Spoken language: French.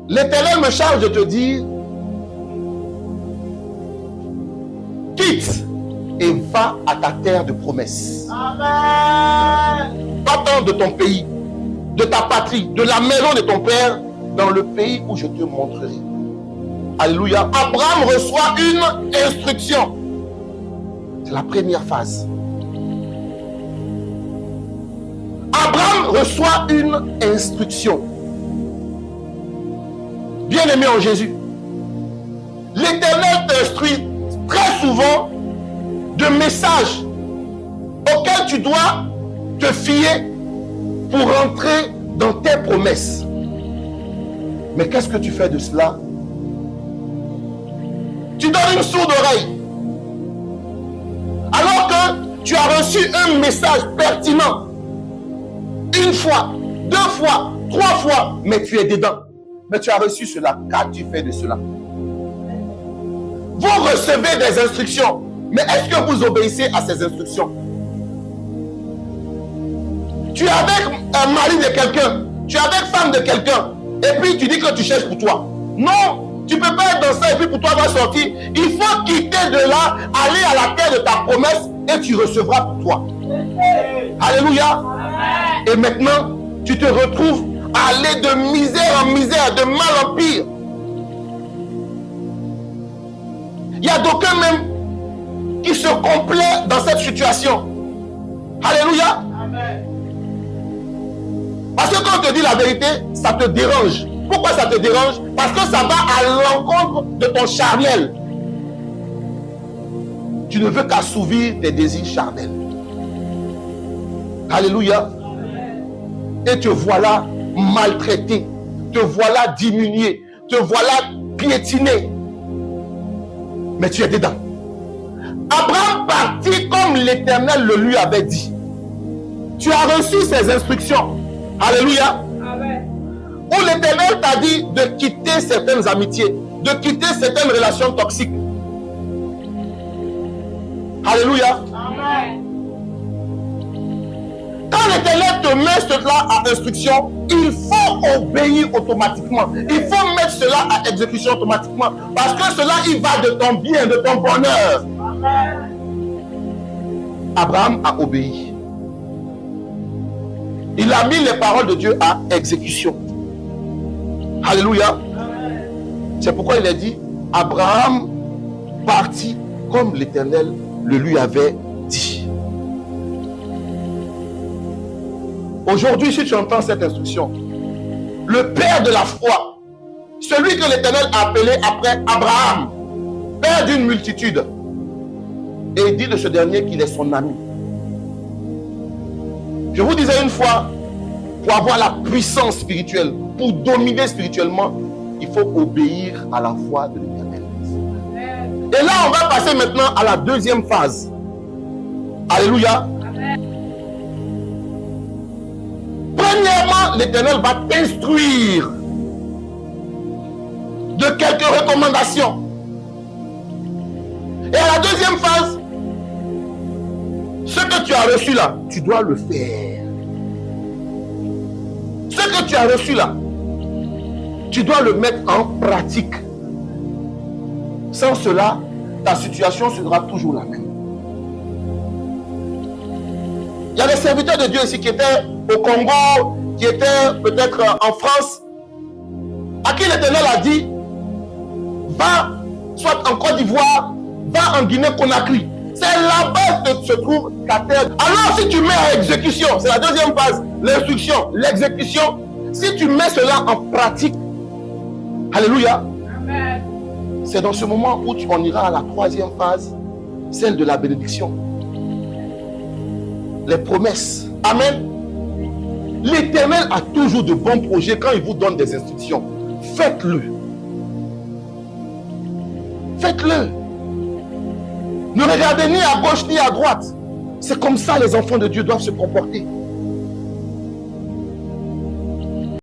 L'Éternel me charge de te dire, quitte et va à ta terre de promesse. Amen. Va-t'en de ton pays, de ta patrie, de la maison de ton père, dans le pays où je te montrerai. Alléluia. Abraham reçoit une instruction. C'est la première phase. Abraham reçoit une instruction. Bien-aimé en Jésus, l'Éternel t'instruit très souvent de messages auxquels tu dois te fier pour rentrer dans tes promesses. Mais qu'est-ce que tu fais de cela? Tu donnes une sourde oreille. Alors que tu as reçu un message pertinent. Une fois, deux fois, trois fois, mais tu es dedans. Mais tu as reçu cela. Qu'as-tu fait de cela? Vous recevez des instructions. Mais est-ce que vous obéissez à ces instructions? Tu es avec un mari de quelqu'un. Tu es avec femme de quelqu'un. Et puis tu dis que tu cherches pour toi. Non, tu ne peux pas être dans ça et puis pour toi va sortir. Il faut quitter de là, aller à la terre de ta promesse et tu recevras pour toi. Alléluia. Et maintenant, tu te retrouves à aller de misère en misère, de mal en pire. Il y a d'aucuns même qui se complaisent dans cette situation. Alléluia. Parce que quand on te dit la vérité, ça te dérange. Pourquoi ça te dérange? Parce que ça va à l'encontre de ton charnel. Tu ne veux qu'assouvir tes désirs charnels. Alléluia. Et te voilà maltraité. Te voilà diminué. Te voilà piétiné. Mais tu es dedans. Abraham partit comme l'Éternel le lui avait dit. Tu as reçu ses instructions. Alléluia. Amen. Où l'Éternel t'a dit de quitter certaines amitiés, de quitter certaines relations toxiques. Alléluia. Amen. Quand l'Éternel te met cela à instruction, il faut obéir automatiquement. Il faut mettre cela à exécution automatiquement. Parce que cela, il va de ton bien, de ton bonheur. Amen. Abraham a obéi. Il a mis les paroles de Dieu à exécution. Alléluia. C'est pourquoi il a dit, Abraham partit comme l'Éternel le lui avait dit. Aujourd'hui, si tu entends cette instruction, le père de la foi, celui que l'Éternel a appelé après Abraham, père d'une multitude, et il dit de ce dernier qu'il est son ami. Je vous disais une fois, pour avoir la puissance spirituelle, pour dominer spirituellement, il faut obéir à la voix de l'Éternel. Et là, on va passer maintenant à la deuxième phase. Alléluia. Premièrement, l'Éternel va t'instruire de quelques recommandations. Et à la deuxième phase, ce que tu as reçu là, tu dois le faire. Ce que tu as reçu là, tu dois le mettre en pratique. Sans cela, ta situation sera toujours la même. Il y a des serviteurs de Dieu ici qui étaient au Congo, qui étaient peut-être en France, à qui l'Éternel a dit, va soit en Côte d'Ivoire, va en Guinée-Conakry. C'est là-bas que se trouve ta terre. Alors si tu mets à exécution, c'est la deuxième phase, l'instruction, l'exécution. Si tu mets cela en pratique, alléluia, Amen. c'est dans ce moment où on ira à la troisième phase, celle de la bénédiction. Les promesses. Amen. L'Éternel a toujours de bons projets quand il vous donne des instructions. Faites-le. Faites-le. Ne regardez ni à gauche ni à droite. C'est comme ça les enfants de Dieu doivent se comporter.